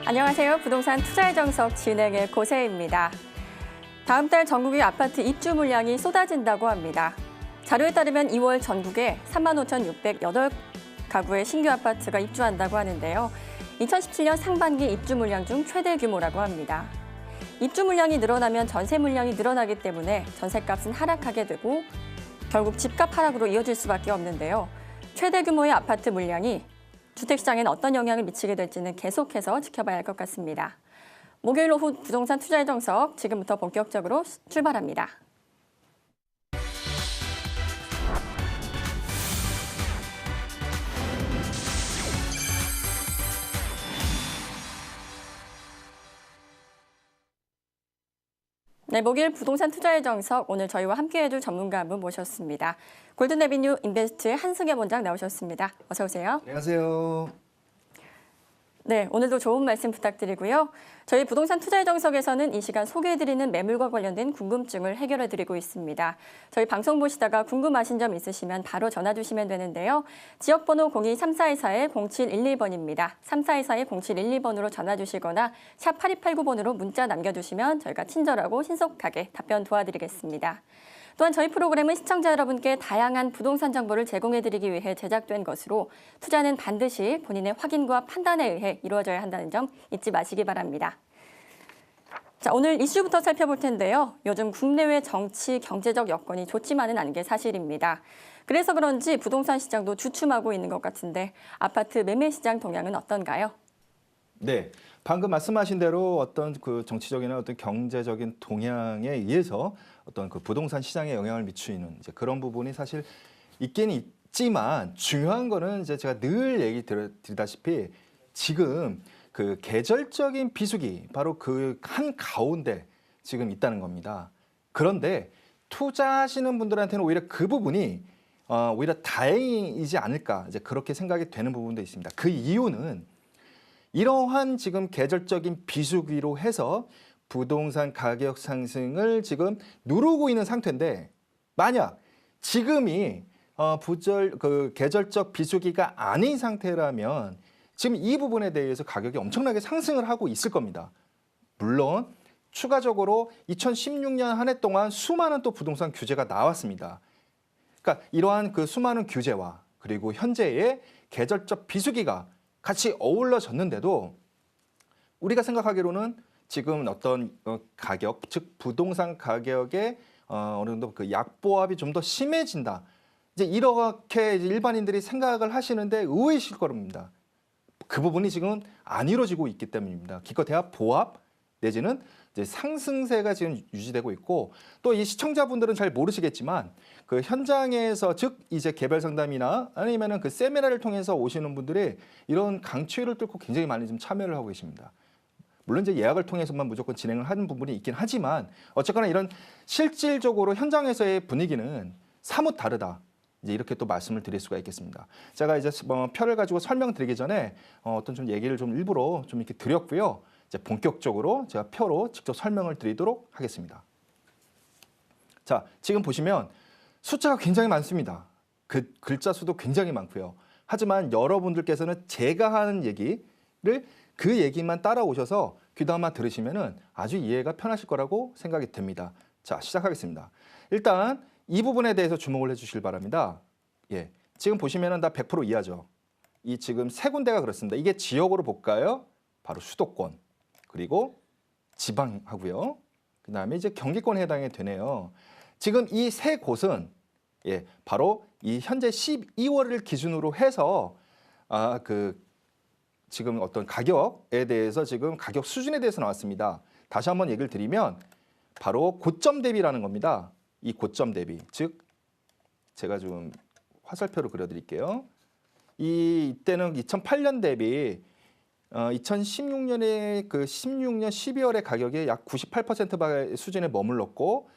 안녕하세요. 부동산 투자의 정석 진행의 고세입니다. 다음 달 전국의 아파트 입주 물량이 쏟아진다고 합니다. 자료에 따르면 2월 전국에 35,608가구의 신규 아파트가 입주한다고 하는데요. 2017년 상반기 입주 물량 중 최대 규모라고 합니다. 입주 물량이 늘어나면 전세 물량이 늘어나기 때문에 전세값은 하락하게 되고 결국 집값 하락으로 이어질 수밖에 없는데요. 최대 규모의 아파트 물량이 주택시장에는 어떤 영향을 미치게 될지는 계속해서 지켜봐야 할 것 같습니다. 목요일 오후 부동산 투자의 정석 지금부터 본격적으로 출발합니다. 네, 목요일 부동산 투자의 정석 오늘 저희와 함께해줄 전문가 한 분 모셨습니다. 골든레비뉴 인베스트의 한승엽 원장 나오셨습니다. 어서 오세요. 안녕하세요. 네, 오늘도 좋은 말씀 부탁드리고요. 저희 부동산 투자의 정석에서는 이 시간 소개해드리는 매물과 관련된 궁금증을 해결해드리고 있습니다. 저희 방송 보시다가 궁금하신 점 있으시면 바로 전화 주시면 되는데요. 지역번호 02-3424-0711번입니다. 3424-0711번으로 전화 주시거나 샵 8289번으로 문자 남겨주시면 저희가 친절하고 신속하게 답변 도와드리겠습니다. 또한 저희 프로그램은 시청자 여러분께 다양한 부동산 정보를 제공해드리기 위해 제작된 것으로 투자는 반드시 본인의 확인과 판단에 의해 이루어져야 한다는 점 잊지 마시기 바랍니다. 자, 오늘 이슈부터 살펴볼 텐데요. 요즘 국내외 정치, 경제적 여건이 좋지만은 않은 게 사실입니다. 그래서 그런지 부동산 시장도 주춤하고 있는 것 같은데 아파트 매매 시장 동향은 어떤가요? 네, 방금 말씀하신 대로 어떤 그 정치적이나 어떤 경제적인 동향에 의해서 어떤 그 부동산 시장에 영향을 미치는 이제 그런 부분이 사실 있긴 있지만 중요한 거는 이제 제가 늘 얘기 드리다시피 지금 그 계절적인 비수기 바로 그 한 가운데 지금 있다는 겁니다. 그런데 투자하시는 분들한테는 오히려 그 부분이 오히려 다행이지 않을까 이제 그렇게 생각이 되는 부분도 있습니다. 그 이유는 이러한 지금 계절적인 비수기로 해서 부동산 가격 상승을 지금 누르고 있는 상태인데 만약 지금이 계절적 비수기가 아닌 상태라면 지금 이 부분에 대해서 가격이 엄청나게 상승을 하고 있을 겁니다. 물론 추가적으로 2016년 한 해 동안 수많은 또 부동산 규제가 나왔습니다. 그러니까 이러한 그 수많은 규제와 그리고 현재의 계절적 비수기가 같이 어우러졌는데도 우리가 생각하기로는 지금 어떤 가격, 즉 부동산 가격의 어느 정도 그 약보합이 좀 더 심해진다. 이제 이렇게 일반인들이 생각을 하시는데 의외이실 겁니다. 그 부분이 지금 안 이루어지고 있기 때문입니다. 기껏해야 보합 내지는 이제 상승세가 지금 유지되고 있고 또 이 시청자분들은 잘 모르시겠지만 그 현장에서 즉 이제 개별 상담이나 아니면은 그 세미나를 통해서 오시는 분들이 이런 강추위를 뚫고 굉장히 많이 좀 참여를 하고 계십니다. 물론 이제 예약을 통해서만 무조건 진행을 하는 부분이 있긴 하지만 어쨌거나 이런 실질적으로 현장에서의 분위기는 사뭇 다르다. 이제 이렇게 또 말씀을 드릴 수가 있겠습니다. 제가 이제 표를 가지고 설명드리기 전에 어떤 좀 얘기를 좀 일부러 좀 이렇게 드렸고요. 이제 본격적으로 제가 표로 직접 설명을 드리도록 하겠습니다. 자, 지금 보시면 숫자가 굉장히 많습니다. 그 글자 수도 굉장히 많고요. 하지만 여러분들께서는 제가 하는 얘기를 그 얘기만 따라오셔서 귀담아 들으시면은 아주 이해가 편하실 거라고 생각이 됩니다. 자, 시작하겠습니다. 일단 이 부분에 대해서 주목을 해주시길 바랍니다. 예, 지금 보시면은 다 100% 이하죠. 이 지금 세 군데가 그렇습니다. 이게 지역으로 볼까요? 바로 수도권 그리고 지방하고요. 그다음에 이제 경기권에 해당이 되네요. 지금 이 세 곳은 예, 바로 이 현재 12월을 기준으로 해서 지금 어떤 가격에 대해서 지금 가격 수준에 대해서 나왔습니다. 다시 한번 얘기를 드리면 바로 고점 대비라는 겁니다. 이 고점 대비, 즉 제가 좀 화살표로 그려드릴게요. 이때는 2008년 대비 2016년에 그 16년 12월의 가격이 약 98% 수준에 머물렀고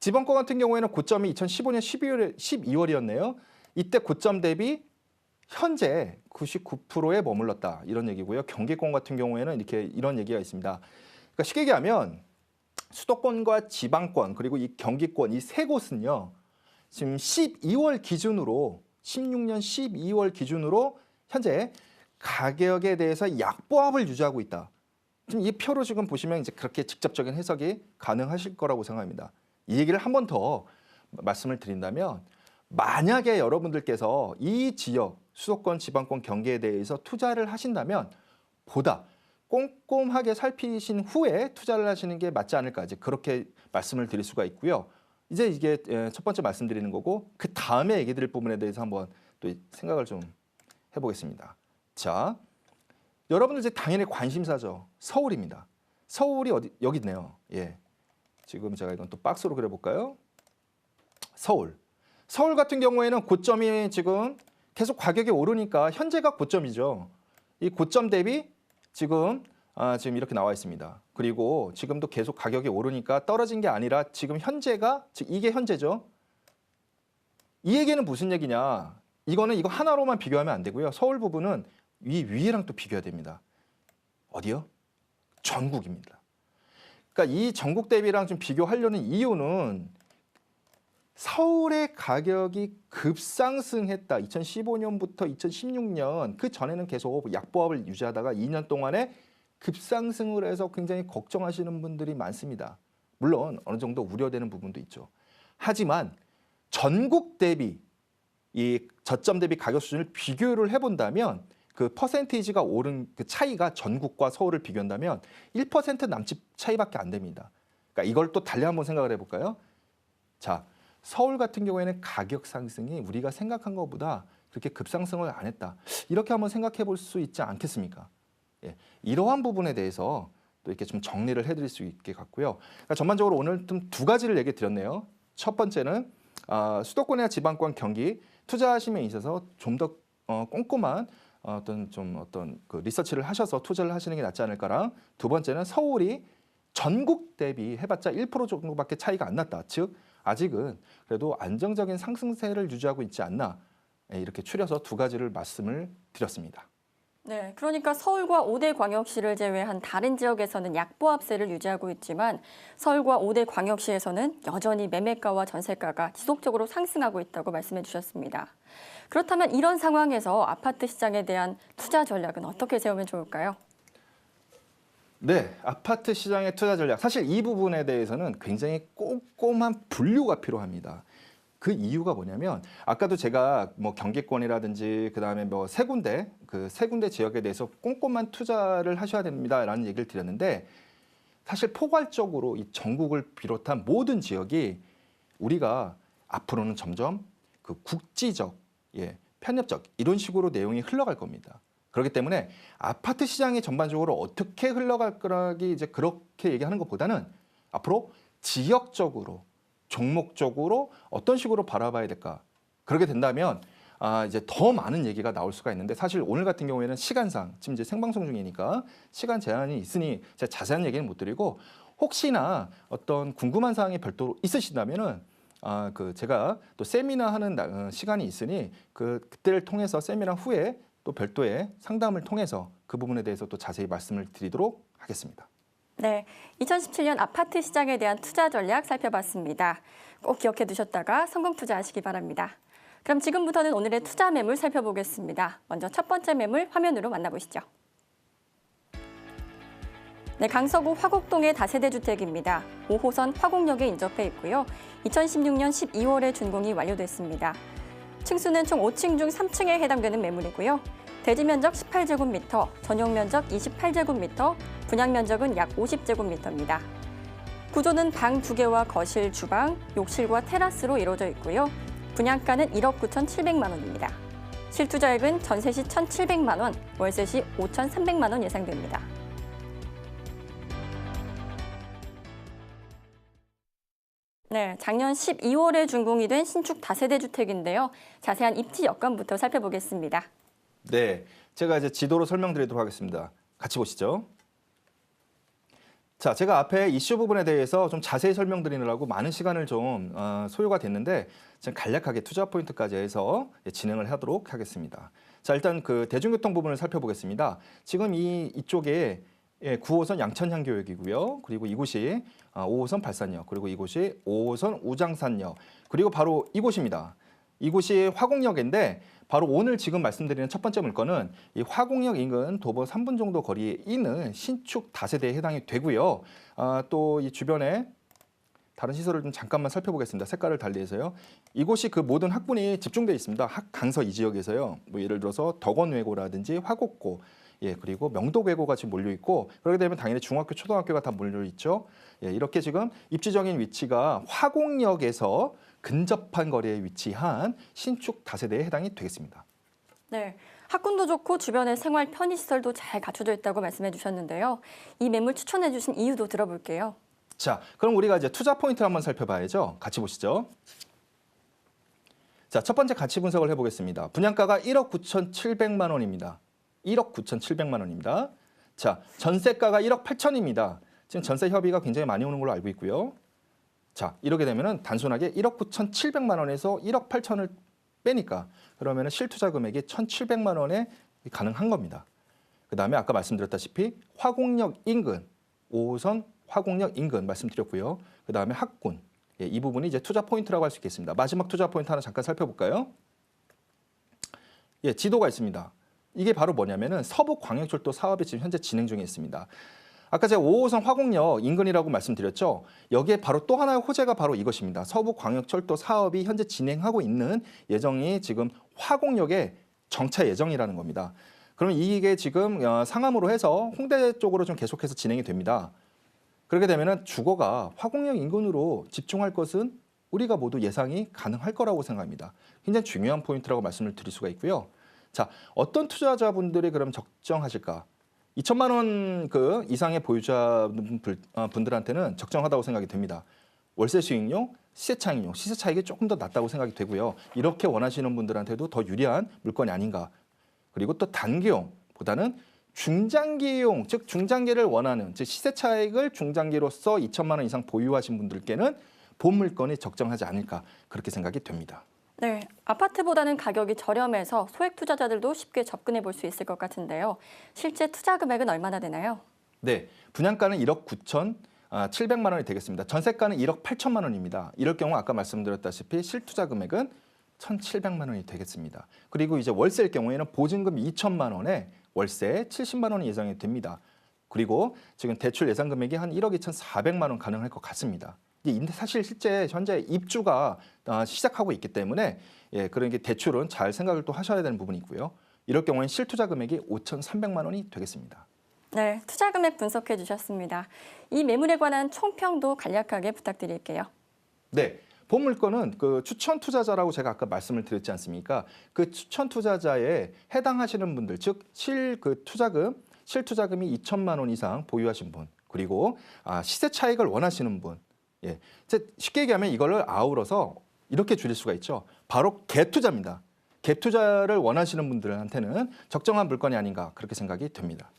지방권 같은 경우에는 고점이 2015년 12월이었네요. 이때 고점 대비 현재 99%에 머물렀다 이런 얘기고요. 경기권 같은 경우에는 이런 얘기가 있습니다. 그러니까 쉽게 얘기하면 수도권과 지방권 그리고 이 경기권 이 세 곳은요. 지금 12월 기준으로 16년 12월 기준으로 현재 가격에 대해서 약보합을 유지하고 있다. 지금 이 표로 지금 보시면 이제 그렇게 직접적인 해석이 가능하실 거라고 생각합니다. 이 얘기를 한 번 더 말씀을 드린다면 만약에 여러분들께서 이 지역 수도권, 지방권 경계에 대해서 투자를 하신다면 보다 꼼꼼하게 살피신 후에 투자를 하시는 게 맞지 않을까 이제 그렇게 말씀을 드릴 수가 있고요. 이제 이게 첫 번째 말씀드리는 거고 그 다음에 얘기 드릴 부분에 대해서 한번 또 생각을 좀 해보겠습니다. 자, 여러분들 이제 당연히 관심사죠. 서울입니다. 서울이 어디 여기 있네요. 예, 지금 제가 이건 또 박스로 그려볼까요? 서울. 서울 같은 경우에는 고점이 지금 계속 가격이 오르니까 현재가 고점이죠. 이 고점 대비 지금 이렇게 나와 있습니다. 그리고 지금도 계속 가격이 오르니까 떨어진 게 아니라 지금 현재가 이게 현재죠. 이 얘기는 무슨 얘기냐? 이거는 이거 하나로만 비교하면 안 되고요. 서울 부분은 위에랑 또 비교해야 됩니다. 어디요? 전국입니다. 그러니까 이 전국 대비랑 좀 비교하려는 이유는 서울의 가격이 급상승했다. 2015년부터 2016년 그 전에는 계속 약보합을 유지하다가 2년 동안에 급상승을 해서 굉장히 걱정하시는 분들이 많습니다. 물론 어느 정도 우려되는 부분도 있죠. 하지만 전국 대비 이 저점 대비 가격 수준을 비교를 해본다면 그 퍼센테이지가 오른 그 차이가 전국과 서울을 비교한다면 1% 남짓 차이밖에 안 됩니다. 그러니까 이걸 또 달리 한번 생각을 해볼까요? 자, 서울 같은 경우에는 가격 상승이 우리가 생각한 것보다 그렇게 급상승을 안 했다. 이렇게 한번 생각해 볼 수 있지 않겠습니까? 예, 이러한 부분에 대해서 또 이렇게 좀 정리를 해드릴 수 있게 같고요. 그러니까 전반적으로 오늘 좀 두 가지를 얘기 드렸네요. 첫 번째는 수도권이나 지방권 경기 투자하심에 있어서 좀 더 꼼꼼한 어떤 그 리서치를 하셔서 투자를 하시는 게 낫지 않을까랑 두 번째는 서울이 전국 대비 해봤자 1% 정도밖에 차이가 안 났다. 즉 아직은 그래도 안정적인 상승세를 유지하고 있지 않나 이렇게 추려서 두 가지를 말씀을 드렸습니다. 네, 그러니까 서울과 5대 광역시를 제외한 다른 지역에서는 약보합세를 유지하고 있지만 서울과 5대 광역시에서는 여전히 매매가와 전세가가 지속적으로 상승하고 있다고 말씀해 주셨습니다. 그렇다면 이런 상황에서 아파트 시장에 대한 투자 전략은 어떻게 세우면 좋을까요? 네, 아파트 시장의 투자 전략. 사실 이 부분에 대해서는 굉장히 꼼꼼한 분류가 필요합니다. 그 이유가 뭐냐면 아까도 제가 뭐 경기권이라든지 그다음에 뭐 세 군데 그 세 군데 지역에 대해서 꼼꼼한 투자를 하셔야 됩니다라는 얘기를 드렸는데 사실 포괄적으로 이 전국을 비롯한 모든 지역이 우리가 앞으로는 점점 그 국지적, 편협적 이런 식으로 내용이 흘러갈 겁니다. 그렇기 때문에 아파트 시장이 전반적으로 어떻게 흘러갈 거라기 이제 그렇게 얘기하는 것보다는 앞으로 지역적으로 종목적으로 어떤 식으로 바라봐야 될까? 그렇게 된다면 이제 더 많은 얘기가 나올 수가 있는데 사실 오늘 같은 경우에는 시간상 지금 이제 생방송 중이니까 시간 제한이 있으니 제가 자세한 얘기는 못 드리고 혹시나 어떤 궁금한 사항이 별도로 있으신다면은 그 제가 또 세미나 하는 시간이 있으니 그때를 통해서 세미나 후에 또 별도의 상담을 통해서 그 부분에 대해서 또 자세히 말씀을 드리도록 하겠습니다. 네, 2017년 아파트 시장에 대한 투자 전략 살펴봤습니다. 꼭 기억해 두셨다가 성공 투자하시기 바랍니다. 그럼 지금부터는 오늘의 투자 매물 살펴보겠습니다. 먼저 첫 번째 매물 화면으로 만나보시죠. 네, 강서구 화곡동의 다세대 주택입니다. 5호선 화곡역에 인접해 있고요. 2016년 12월에 준공이 완료됐습니다. 층수는 총 5층 중 3층에 해당되는 매물이고요. 대지 면적 18제곱미터, 전용 면적 28제곱미터, 분양 면적은 약 50제곱미터입니다. 구조는 방 2개와 거실, 주방, 욕실과 테라스로 이루어져 있고요. 분양가는 1억 9,700만 원입니다. 실투자액은 전세 시 1,700만 원, 월세 시 5,300만 원 예상됩니다. 네, 작년 12월에 준공이 된 신축 다세대 주택인데요. 자세한 입지 여건부터 살펴보겠습니다. 네, 제가 이제 지도로 설명드리도록 하겠습니다. 같이 보시죠. 자, 제가 앞에 이슈 부분에 대해서 좀 자세히 설명드리느라고 많은 시간을 좀 소요가 됐는데 지금 간략하게 투자 포인트까지 해서 진행을 하도록 하겠습니다. 자, 일단 그 대중교통 부분을 살펴보겠습니다. 지금 이쪽에 9호선 양천향교역이고요. 그리고 이곳이 5호선 발산역, 그리고 이곳이 5호선 우장산역, 그리고 바로 이곳입니다. 이곳이 화곡역인데 바로 오늘 지금 말씀드리는 첫 번째 물건은 이 화곡역 인근 도보 3분 정도 거리에 있는 신축 다세대에 해당이 되고요. 또 이 주변에 다른 시설을 좀 잠깐만 살펴보겠습니다. 색깔을 달리해서요. 이곳이 그 모든 학군이 집중되어 있습니다. 강서 이 지역에서요. 뭐 예를 들어서 덕원외고라든지 화곡고, 그리고 명도외고가 지금 몰려 있고, 그렇게 되면 당연히 중학교, 초등학교가 다 몰려 있죠. 이렇게 지금 입지적인 위치가 화곡역에서 근접한 거리에 위치한 신축 다세대에 해당이 되겠습니다. 네, 학군도 좋고 주변에 생활 편의시설도 잘 갖춰져 있다고 말씀해 주셨는데요. 이 매물 추천해 주신 이유도 들어볼게요. 자, 그럼 우리가 이제 투자 포인트를 한번 살펴봐야죠. 같이 보시죠. 자, 첫 번째 가치 분석을 해보겠습니다. 분양가가 1억 9,700만 원입니다. 1억 9,700만 원입니다. 자, 전세가가 1억 8천입니다. 지금 전세 협의가 굉장히 많이 오는 걸로 알고 있고요. 자, 이렇게 되면은 단순하게 1억 9,700만 원에서 1억 8천을 빼니까 그러면은 실투자 금액이 1,700만 원에 가능한 겁니다. 그다음에 아까 말씀드렸다시피 화곡역 인근 5호선 화곡역 인근 말씀드렸고요. 그다음에 학군, 이 부분이 이제 투자 포인트라고 할 수 있겠습니다. 마지막 투자 포인트 하나 잠깐 살펴볼까요? 지도가 있습니다. 이게 바로 뭐냐면은 서부광역철도 사업이 지금 현재 진행 중에 있습니다. 아까 제가 5호선 화곡역 인근이라고 말씀드렸죠. 여기에 바로 또 하나의 호재가 바로 이것입니다. 서부광역철도 사업이 현재 진행하고 있는 예정이 지금 화곡역에 정차 예정이라는 겁니다. 그러면 이게 지금 상암으로 해서 홍대 쪽으로 좀 계속해서 진행이 됩니다. 그렇게 되면은 주거가 화곡역 인근으로 집중할 것은 우리가 모두 예상이 가능할 거라고 생각합니다. 굉장히 중요한 포인트라고 말씀을 드릴 수가 있고요. 자, 어떤 투자자분들이 그럼 적정하실까? 2천만 원 그 이상의 보유자 분들한테는 적정하다고 생각이 됩니다. 월세 수익용, 시세 차익용, 시세 차익이 조금 더 낮다고 생각이 되고요. 이렇게 원하시는 분들한테도 더 유리한 물건이 아닌가. 그리고 또 단기용보다는 중장기용, 즉 중장기를 원하는, 즉 시세 차익을 중장기로서 2천만 원 이상 보유하신 분들께는 본 물건이 적정하지 않을까 그렇게 생각이 됩니다. 네, 아파트보다는 가격이 저렴해서 소액 투자자들도 쉽게 접근해 볼 수 있을 것 같은데요. 실제 투자 금액은 얼마나 되나요? 네, 분양가는 1억 9,700만 원이 되겠습니다. 전세가는 1억 8천만 원입니다. 이럴 경우 아까 말씀드렸다시피 실투자 금액은 1,700만 원이 되겠습니다. 그리고 이제 월세일 경우에는 보증금 2천만 원에 월세 70만 원이 예상이 됩니다. 그리고 지금 대출 예상 금액이 한 1억 2,400만 원 가능할 것 같습니다. 사실 실제 현재 입주가 시작하고 있기 때문에 그런 게 대출은 잘 생각을 또 하셔야 되는 부분이 있고요. 이럴 경우에는 실투자 금액이 5,300만 원이 되겠습니다. 네, 투자 금액 분석해 주셨습니다. 이 매물에 관한 총평도 간략하게 부탁드릴게요. 네. 본 물건은 그 추천 투자자라고 제가 아까 말씀을 드렸지 않습니까? 그 추천 투자자에 해당하시는 분들, 즉 실투자금이 2천만 원 이상 보유하신 분, 그리고 시세 차익을 원하시는 분. 쉽게 얘기하면 이거를 아우러서 이렇게 줄일 수가 있죠. 바로 갭 투자입니다. 갭 투자를 원하시는 분들한테는 적정한 물건이 아닌가 그렇게 생각이 됩니다.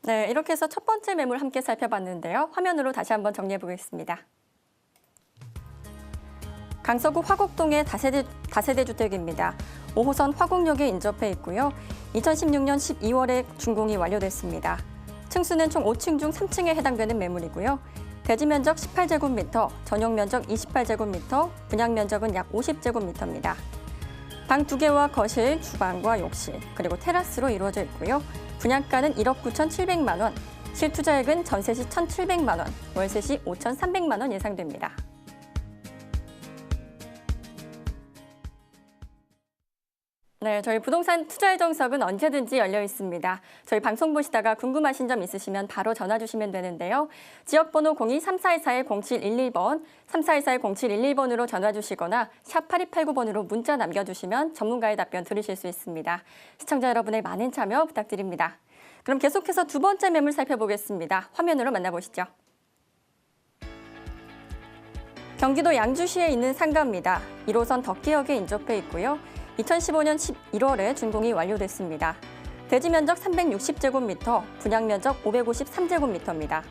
네, 이렇게 해서 첫 번째 매물 함께 살펴봤는데요. 화면으로 다시 한번 정리해 보겠습니다. 강서구 화곡동의 다세대 주택입니다. 5호선 화곡역에 인접해 있고요. 2016년 12월에 준공이 완료됐습니다. 층수는 총 5층 중 3층에 해당되는 매물이고요. 대지 면적 18제곱미터, 전용 면적 28제곱미터, 분양 면적은 약 50제곱미터입니다. 방 2개와 거실, 주방과 욕실, 그리고 테라스로 이루어져 있고요. 분양가는 1억 9,700만 원, 실투자액은 전세 시 1,700만 원, 월세 시 5,300만 원 예상됩니다. 네, 저희 부동산 투자의 정석은 언제든지 열려 있습니다. 저희 방송 보시다가 궁금하신 점 있으시면 바로 전화 주시면 되는데요. 지역번호 02-3414-0711번, 3414-0711번으로 전화 주시거나 샵 8289번으로 문자 남겨주시면 전문가의 답변 들으실 수 있습니다. 시청자 여러분의 많은 참여 부탁드립니다. 그럼 계속해서 두 번째 매물 살펴보겠습니다. 화면으로 만나보시죠. 경기도 양주시에 있는 상가입니다. 1호선 덕기역에 인접해 있고요. 2015년 11월에 준공이 완료됐습니다. 대지 면적 360제곱미터, 분양 면적 553제곱미터입니다.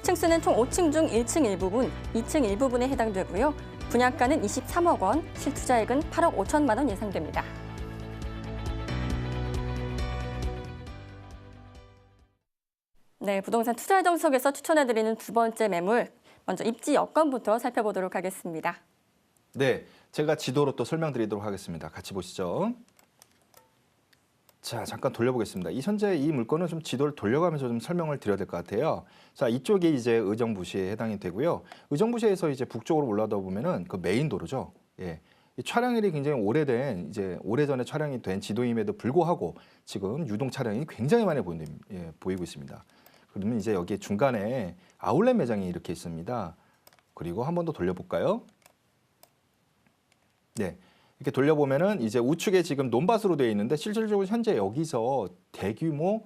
층수는 총 5층 중 1층 일부분, 2층 일부분에 해당되고요. 분양가는 23억 원, 실투자액은 8억 5천만 원 예상됩니다. 네, 부동산 투자 정석에서 추천해드리는 두 번째 매물, 먼저 입지 여건부터 살펴보도록 하겠습니다. 네, 제가 지도로 또 설명드리도록 하겠습니다. 같이 보시죠. 자, 잠깐 돌려보겠습니다. 이 현재 이 물건은 좀 지도를 돌려가면서 좀 설명을 드려야 될 것 같아요. 자, 이쪽이 이제 의정부시에 해당이 되고요. 의정부시에서 이제 북쪽으로 올라다 보면은 그 메인 도로죠. 예. 이 촬영일이 굉장히 오래된 이제 오래전에 촬영이 된 지도임에도 불구하고 지금 유동 차량이 굉장히 많이 보이고 있습니다. 그러면 이제 여기 중간에 아울렛 매장이 이렇게 있습니다. 그리고 한 번 더 돌려볼까요? 네. 이렇게 돌려보면은 이제 우측에 지금 논밭으로 되어 있는데 실질적으로 현재 여기서 대규모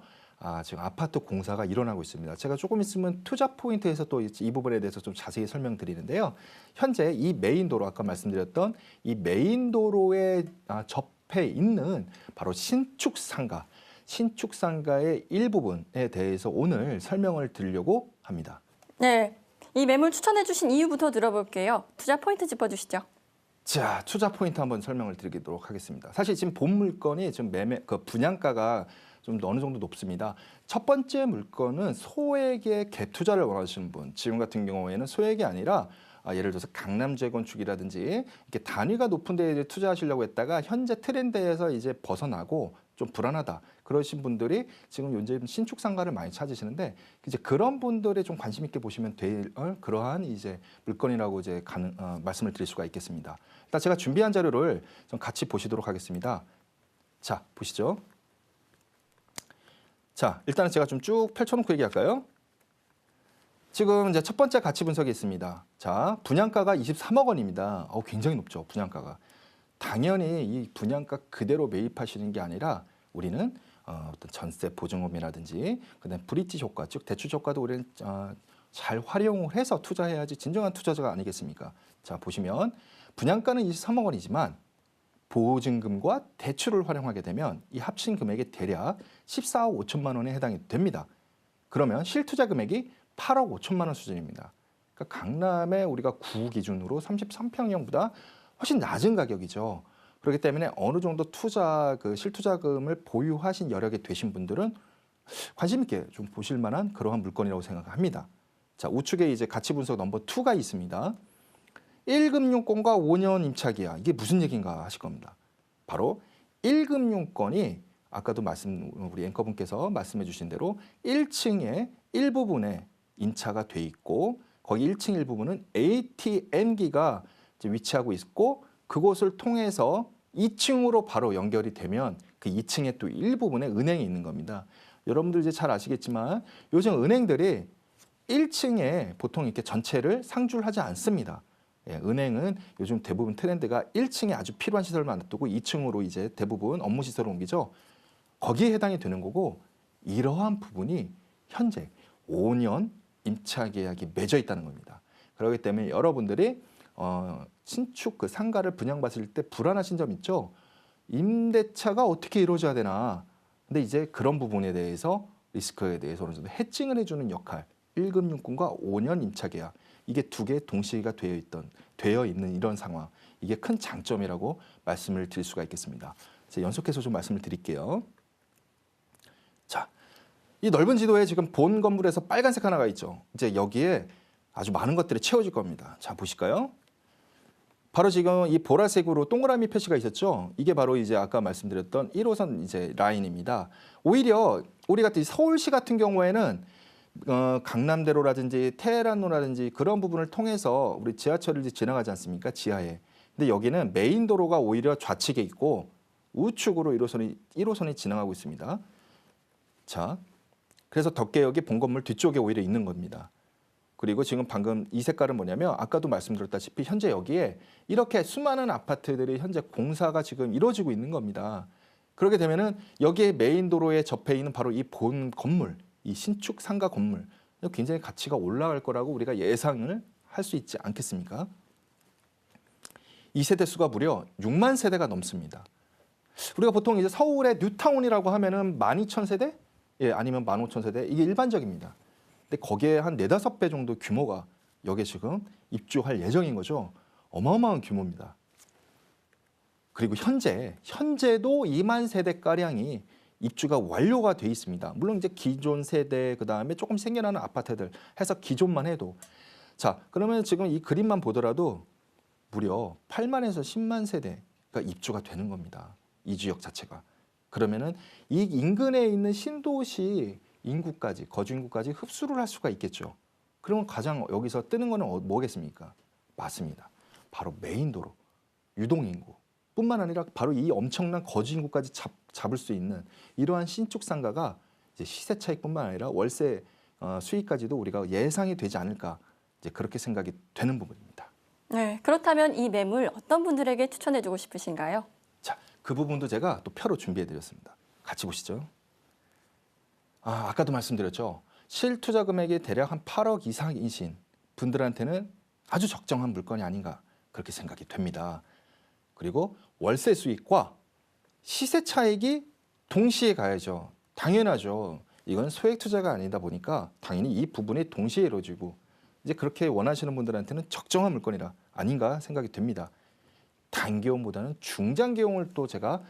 지금 아파트 공사가 일어나고 있습니다. 제가 조금 있으면 투자 포인트에서 또 이 부분에 대해서 좀 자세히 설명드리는데요. 현재 이 메인 도로 아까 말씀드렸던 이 메인 도로에 접해 있는 바로 신축 상가의 일부분에 대해서 오늘 설명을 드리려고 합니다. 네, 이 매물 추천해 주신 이유부터 들어볼게요. 투자 포인트 짚어주시죠. 자, 투자 포인트 한번 설명을 드리도록 하겠습니다. 사실 지금 본 물건이 지금 분양가가 좀 어느 정도 높습니다. 첫 번째 물건은 소액의 갭투자를 원하시는 분, 지금 같은 경우에는 소액이 아니라 예를 들어서 강남 재건축이라든지 이렇게 단위가 높은 데에 투자하시려고 했다가 현재 트렌드에서 이제 벗어나고 좀 불안하다 그러신 분들이 지금 요즘 신축 상가를 많이 찾으시는데 이제 그런 분들이 좀 관심 있게 보시면 될 그러한 이제 물건이라고 이제 말씀을 드릴 수가 있겠습니다. 일단 제가 준비한 자료를 좀 같이 보시도록 하겠습니다. 자, 보시죠. 자, 일단은 제가 좀 쭉 펼쳐놓고 얘기할까요? 지금 이제 첫 번째 가치 분석이 있습니다. 자, 분양가가 23억 원입니다. 굉장히 높죠, 분양가가. 당연히 이 분양가 그대로 매입하시는 게 아니라 우리는 어떤 전세 보증금이라든지 그다음에 브릿지 효과, 즉 대출 효과도 우리는 잘 활용을 해서 투자해야지 진정한 투자자가 아니겠습니까? 자, 보시면 분양가는 23억 원이지만 보증금과 대출을 활용하게 되면 이 합친 금액이 대략 14억 5천만 원에 해당이 됩니다. 그러면 실투자 금액이 8억 5천만 원 수준입니다. 그러니까 강남에 우리가 구 기준으로 33평형보다 훨씬 낮은 가격이죠. 그렇기 때문에 어느 정도 실투자금을 보유하신 여력이 되신 분들은 관심 있게 좀 보실 만한 그러한 물건이라고 생각합니다. 자, 우측에 이제 가치 분석 넘버 2가 있습니다. 1금융권과 5년 임차 계약, 이게 무슨 얘기인가 하실 겁니다. 바로 1금융권이 아까도 우리 앵커분께서 말씀해 주신 대로 1층의 일부분에 임차가 돼 있고 거기 1층 일부분은 ATM기가 위치하고 있고 그곳을 통해서 2층으로 바로 연결이 되면 그 2층에 또 일부분에 은행이 있는 겁니다. 여러분들 이제 잘 아시겠지만 요즘 은행들이 1층에 보통 이렇게 전체를 상주를 하지 않습니다. 예, 은행은 요즘 대부분 트렌드가 1층에 아주 필요한 시설만 놔두고 2층으로 이제 대부분 업무 시설을 옮기죠. 거기에 해당이 되는 거고 이러한 부분이 현재 5년 임차 계약이 맺어 있다는 겁니다. 그렇기 때문에 여러분들이 신축 그 상가를 분양받을 때 불안하신 점 있죠? 임대차가 어떻게 이루어져야 되나? 근데 이제 그런 부분에 대해서 리스크에 대해서 어느 정도 해칭을 해주는 역할, 1금융권과 5년 임차 계약 이게 두 개 동시가 되어 있는 이런 상황 이게 큰 장점이라고 말씀을 드릴 수가 있겠습니다. 제가 연속해서 좀 말씀을 드릴게요. 자, 이 넓은 지도에 지금 본 건물에서 빨간색 하나가 있죠. 이제 여기에 아주 많은 것들이 채워질 겁니다. 자, 보실까요? 바로 지금 이 보라색으로 동그라미 표시가 있었죠. 이게 바로 이제 아까 말씀드렸던 1호선 이제 라인입니다. 오히려 우리 같은 서울시 같은 경우에는 강남대로라든지 테헤란로라든지 그런 부분을 통해서 우리 지하철을 지나가지 않습니까? 지하에. 근데 여기는 메인 도로가 오히려 좌측에 있고 우측으로 1호선이 지나가고 있습니다. 자, 그래서 덕계역이 본 건물 뒤쪽에 오히려 있는 겁니다. 그리고 지금 방금 이 색깔은 뭐냐면 아까도 말씀드렸다시피 현재 여기에 이렇게 수많은 아파트들이 현재 공사가 지금 이루어지고 있는 겁니다. 그렇게 되면은 여기에 메인 도로에 접해 있는 바로 이 본 건물, 이 신축 상가 건물 굉장히 가치가 올라갈 거라고 우리가 예상을 할 수 있지 않겠습니까? 이 세대 수가 무려 6만 세대가 넘습니다. 우리가 보통 이제 서울의 뉴타운이라고 하면은 12,000세대? 예, 아니면 15,000세대 이게 일반적입니다. 근데 거기에 한 4-5배 정도 규모가 여기에 지금 입주할 예정인 거죠. 어마어마한 규모입니다. 그리고 현재도 2만 세대가량이 입주가 완료가 돼 있습니다. 물론 이제 기존 세대 그다음에 조금 생겨나는 아파트들 해서 기존만 해도 자, 그러면 지금 이 그림만 보더라도 무려 8만에서 10만 세대가 입주가 되는 겁니다. 이 지역 자체가. 그러면은 이 인근에 있는 신도시 인구까지, 거주 인구까지 흡수를 할 수가 있겠죠. 그러면 가장 여기서 뜨는 거는 뭐겠습니까? 맞습니다. 바로 메인 도로, 유동인구 뿐만 아니라 바로 이 엄청난 거주 인구까지 잡을 수 있는 이러한 신축 상가가 이제 시세 차익뿐만 아니라 월세 수익까지도 우리가 예상이 되지 않을까 이제 그렇게 생각이 되는 부분입니다. 네, 그렇다면 이 매물 어떤 분들에게 추천해주고 싶으신가요? 자, 그 부분도 제가 또 표로 준비해드렸습니다. 같이 보시죠. 아까도 말씀드렸죠. 실투자 금액이 대략 한 8억 이상이신 분들한테는 아주 적정한 물건이 아닌가 그렇게 생각이 됩니다. 그리고 월세 수익과 시세 차익이 동시에 가야죠. 당연하죠. 이건 소액 투자가 아니다 보니까 당연히 이 부분이 동시에 이루어지고 이제 그렇게 원하시는 분들한테는 적정한 물건이라 아닌가 생각이 됩니다. 단기용보다는 중장기용을 또 제가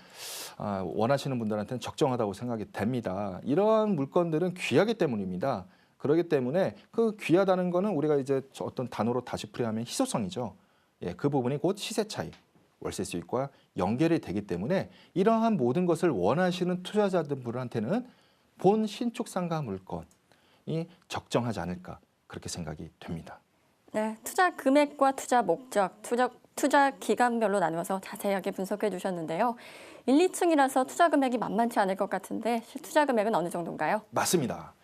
원하시는 분들한테는 적정하다고 생각이 됩니다. 이러한 물건들은 귀하기 때문입니다. 그렇기 때문에 그 귀하다는 거는 우리가 이제 어떤 단어로 다시 풀이하면 희소성이죠. 예, 그 부분이 곧 시세 차익, 월세 수익과 연결이 되기 때문에 이러한 모든 것을 원하시는 투자자들한테는 본 신축 상가 물건이 적정하지 않을까 그렇게 생각이 됩니다. 네, 투자 금액과 투자 목적, 투자 기간별로 나누어서 자세하게 분석해 주셨는데요. 1, 2층이라서 투자 금액이 만만치 않을 것 같은데 실투자 금액은 어느 정도인가요? 맞습니다.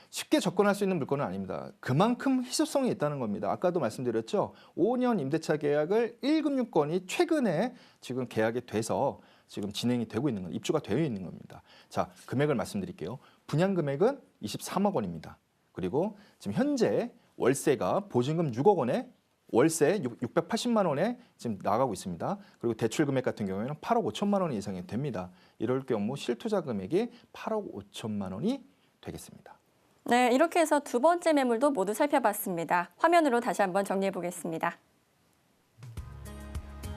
쉽게 접근할 수 있는 물건은 아닙니다. 그만큼 희소성이 있다는 겁니다. 아까도 말씀드렸죠. 5년 임대차 계약을 1금융권이 최근에 지금 계약이 돼서 지금 진행이 되고 있는 건 입주가 되어 있는 겁니다. 자, 금액을 말씀드릴게요. 분양 금액은 23억 원입니다. 그리고 지금 현재 월세가 보증금 6억 원에 월세 680만 원에 지금 나가고 있습니다. 그리고 대출 금액 같은 경우에는 8억 5천만 원 이상이 됩니다. 이럴 경우 실투자 금액이 8억 5천만 원이 되겠습니다. 네, 이렇게 해서 두 번째 매물도 모두 살펴봤습니다. 화면으로 다시 한번 정리해 보겠습니다.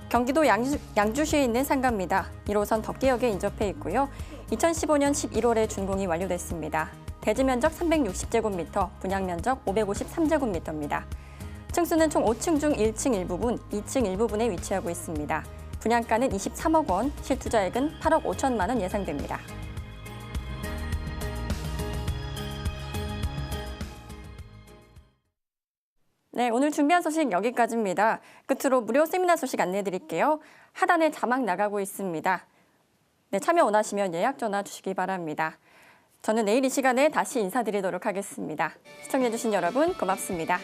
경기도 양주시에 있는 상가입니다. 1호선 덕계역에 인접해 있고요. 2015년 11월에 준공이 완료됐습니다. 대지 면적 360제곱미터, 분양 면적 553제곱미터입니다. 층수는 총 5층 중 1층 일부분, 2층 일부분에 위치하고 있습니다. 분양가는 23억 원, 실투자액은 8억 5천만 원 예상됩니다. 네, 오늘 준비한 소식 여기까지입니다. 끝으로 무료 세미나 소식 안내해 드릴게요. 하단에 자막 나가고 있습니다. 네, 참여 원하시면 예약 전화 주시기 바랍니다. 저는 내일 이 시간에 다시 인사드리도록 하겠습니다. 시청해주신 여러분 고맙습니다.